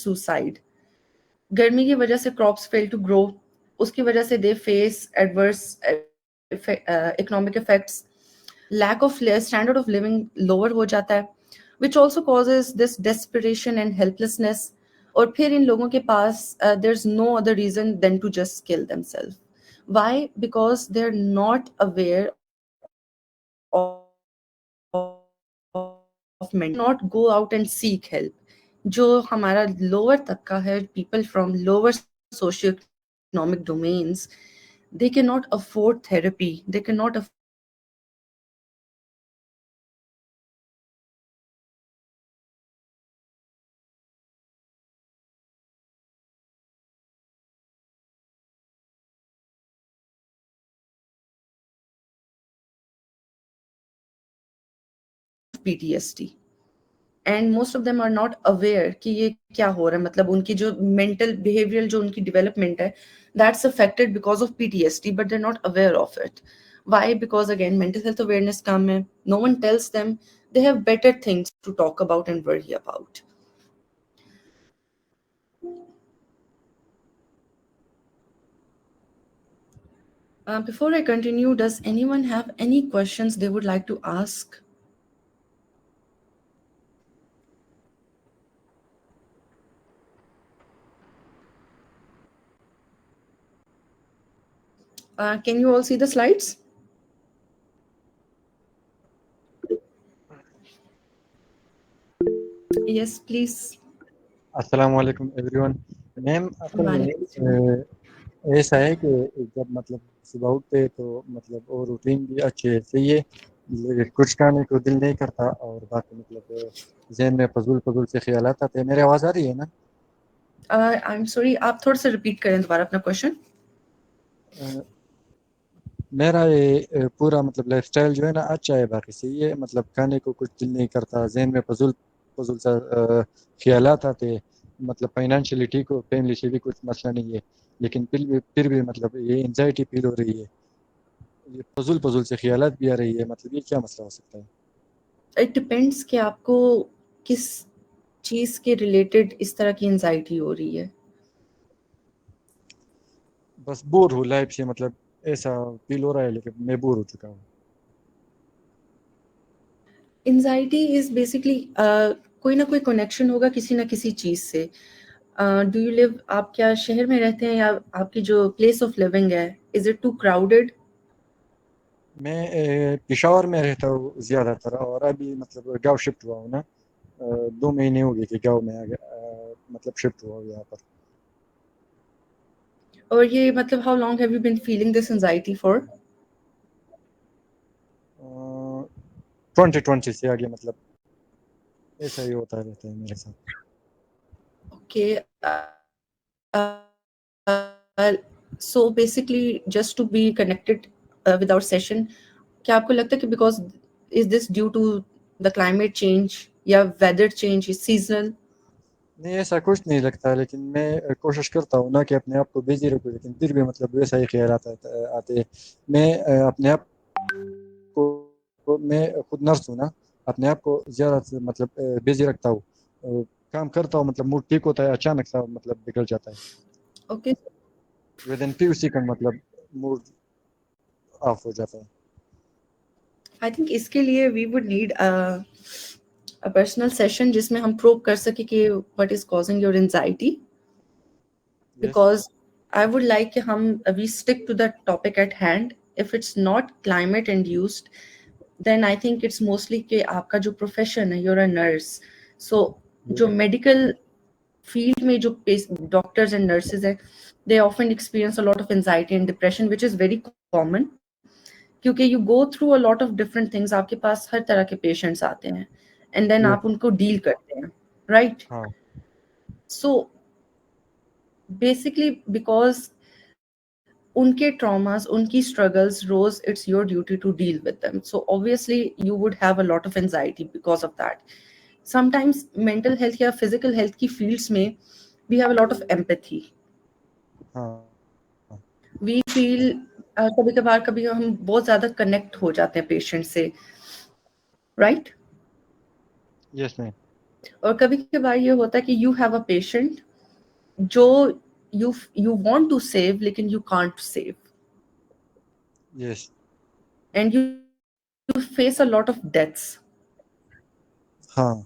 suicide. गर्मी की वजह से crops fail to grow, उसकी वजह से they face adverse economic effects. Lack of standard of living lower हो जाता है, which also causes this desperation and helplessness. और फिर इन लोगों के पास there's no other reason than to just kill themselves. Why? Because they're not aware of not go out and seek help. जो हमारा lower तबका है, people from lower socio-economic domains, they cannot afford therapy, they cannot afford PTSD. And most of them are not aware कि ये क्या हो रहा है, मतलब उनकी जो मेंटल बिहेवियरल जो उनकी डेवलपमेंट है, that's affected because of PTSD, but they are not aware of it. Why? Because again mental health awareness कम है, no one tells them, they have better things to talk about and worry about. Before I continue, does anyone have any questions they would like to ask? Can you all see the slides? Yes, please. अस्सलाम वालेकुम everyone. Ma'am असल में ऐसा है कि जब मतलब सुबह उठते तो मतलब और रूटीन भी अच्छे है, सही है, लेकिन कुछ खाने को दिल नहीं करता और बाकी मतलब जहन में फजूल से ख्यालात आते हैं. मेरी आवाज़ आ रही है ना? आई एम सॉरी, आप थोड़ा सा रिपीट करें दोबारा अपना क्वेश्चन. मेरा ये पूरा मतलब लाइफस्टाइल जो है ना अच्छा है, बाकी सही है, मतलब खाने को कुछ दिल नहीं करता, जहन में फजूल सा ख्यालात आते हैं. मतलब फाइनेंशियली ठीक हो, फैमिली से भी कुछ मसला नहीं है, लेकिन फिर भी मतलब ये एंजाइटी फील हो रही है, ये फजूल से ख्यालात भी आ रही है. मतलब ये क्या मसला हो सकता है? इट डिपेंड्स कि आपको किस चीज के रिलेटेड इस तरह की एंजाइटी हो रही है. बस बोर हो लाइफ से, मतलब ऐसा फील हो रहा है, लेकिन मैं बोर हो चुका हूँ. एंजाइटी इज बेसिकली कोई ना कोई कनेक्शन होगा किसी ना किसी चीज से. डू यू लिव, आप क्या शहर में रहते हैं, या आपकी जो प्लेस ऑफ लिविंग है, इज इट टू क्राउडेड? मैं पेशावर में रहता हूँ ज़्यादातर, और अभी मतलब गाँव शिफ्ट हुआ हूँ ना. 2 महीने हो गए कि गाँव में आ गया, मतलब शिफ्ट हुआ हूँ यहाँ पर. और ये मतलब how long have you been feeling this anxiety for? 2020 से आगे मतलब ऐसा ही होता रहता है मेरे साथ. Okay. So basically just to be connected with our session, क्या आपको लगता है कि because is this due to the climate change या वेदर चेंज, इज सीजनल? नहीं, ऐसा कुछ नहीं लगता, लेकिन मैं कोशिश करता हूँ ना कि अपने आप को बिजी रखूँ, लेकिन फिर भी मतलब वैसा ही ख्याल आते हैं. मैं अपने आप मैं खुद नर्स हूँ ना, अपने आप को ज़्यादा से मतलब बिजी रखता हूँ. काम करता हूँ, मतलब मूड ठीक होता है, अचानक सा मतलब बिगड़ जाता है. Okay. Within few second मतलब मूड ऑफ हो जाता है. आई थिंक इसके लिए we would need a personal session जिसमें हम प्रोब कर सके कि what is causing your anxiety, yes. because I would like कि हम we stick to the topic at hand. If it's not climate induced, then I think it's mostly कि आपका जो profession है, you're a nurse, so जो medical field में जो doctors and nurses हैं, they often experience a lot of anxiety and depression, which is very common क्योंकि you go through a lot of different things. आपके पास हर तरह के patients आते हैं and then आप उनको deal करते हैं, right? हाँ. So basically because उनके traumas, उनकी struggles, Rose, it's your duty to deal with them. So obviously you would have a lot of anxiety because of that. Sometimes mental health या physical health की fields में we have a lot of empathy. हाँ. We feel कभी हम बहुत ज़्यादा connect हो जाते हैं patient से, right? Yes ma'am. और कभी कभार ये होता है कि यू हैव अ पेशेंट जो you want to save लेकिन you can't save Yes. and you face a lot of deaths. हाँ.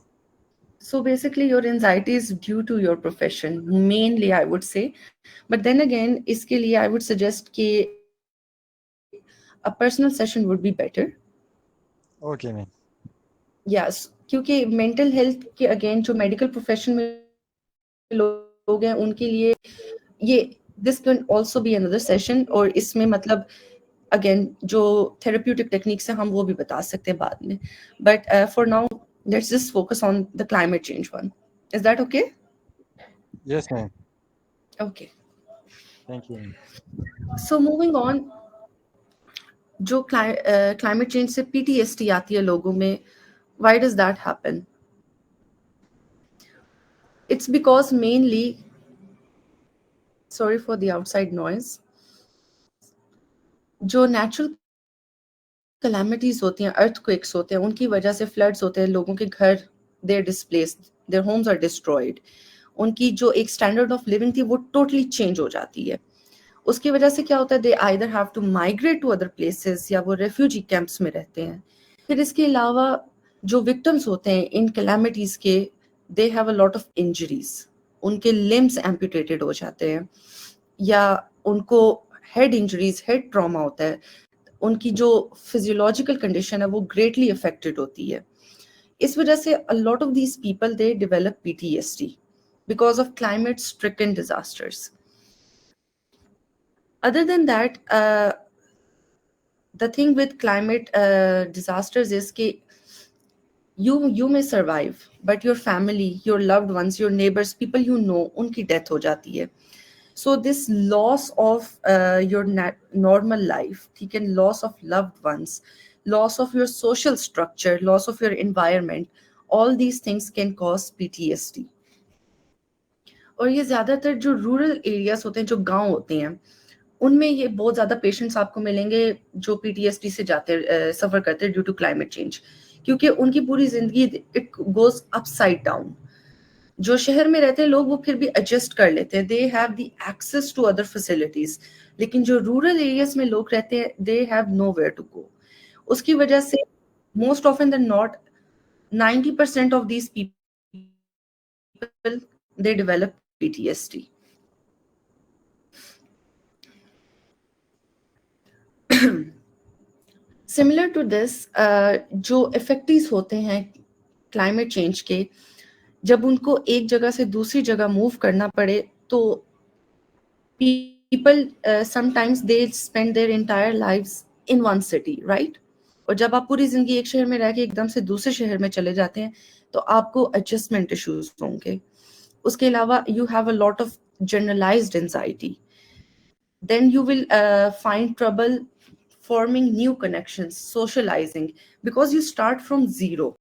So basically your anxiety is due to your profession mainly, I would say. But then again, इसके लिए I would suggest कि a personal session would be better. Okay, man. Yes, क्योंकि mental health के again जो medical profession में लोग हैं उनके लिए ये this can also be another session, और इसमें मतलब अगेन जो थेरेप्यूटिक टेक्निक्स है हम वो भी बता सकते हैं बाद में. But for now let's just focus on the climate change one. Is that okay? Yes, man. Okay, Thank you, man. So moving on. जो क्लाइमेट चेंज से पीटीएसडी आती है लोगों में, why does that happen? It's because mainly, sorry for the outside noise, जो natural calamities होती हैं, earthquakes होते हैं, उनकी वजह से फ्लड्स होते हैं, लोगों के घर they're displaced, their homes are destroyed, उनकी जो एक स्टैंडर्ड ऑफ लिविंग थी वो टोटली चेंज हो जाती है. उसकी वजह से क्या होता है, they either have to migrate to other places या वो रेफ्यूजी कैंप्स में रहते हैं. फिर इसके अलावा जो विक्टिम्स होते हैं इन कैलामिटीज के, they have a lot of injuries, उनके लिम्स एम्पुटेटेड हो जाते हैं या उनको हेड इंजरीज, हेड ट्रॉमा होता है, उनकी जो फिजियोलॉजिकल कंडीशन है वो ग्रेटली अफेक्टेड होती है. इस वजह से अ lot of these people they develop PTSD because of climate stricken disasters. Other than that, the thing with climate disasters is that you may survive, but your family, your loved ones, your neighbors, people you know, उनकी death हो जाती है. So this loss of your normal life, ठीक है, loss of loved ones, loss of your social structure, loss of your environment, all these things can cause PTSD. और ये ज़्यादातर जो रूरल एरियाज होते हैं, जो गांव होते हैं, उनमें ये बहुत ज़्यादा पेशेंट्स आपको मिलेंगे जो पीटीएसडी से सफ़र करते हैं ड्यू टू क्लाइमेट चेंज, क्योंकि उनकी पूरी ज़िंदगी इट गोज अपसाइड डाउन. जो शहर में रहते हैं लोग वो फिर भी एडजस्ट कर लेते हैं, they have the access to other facilities, लेकिन जो रूरल एरियाज में लोग रहते हैं they have nowhere to go. उसकी वजह से most often than not 90% of these people they develop PTSD. Similar to this, जो इफेक्टिव्स होते हैं क्लाइमेट चेंज के, जब उनको एक जगह से दूसरी जगह मूव करना पड़े तो people sometimes they spend their entire lives in one city, right? और जब आप पूरी जिंदगी एक शहर में रह के एकदम से दूसरे शहर में चले जाते हैं तो आपको एडजस्टमेंट इश्यूज होंगे. उसके अलावा you have a lot of generalised anxiety. then you will find trouble forming new connections, socializing, because you start from zero.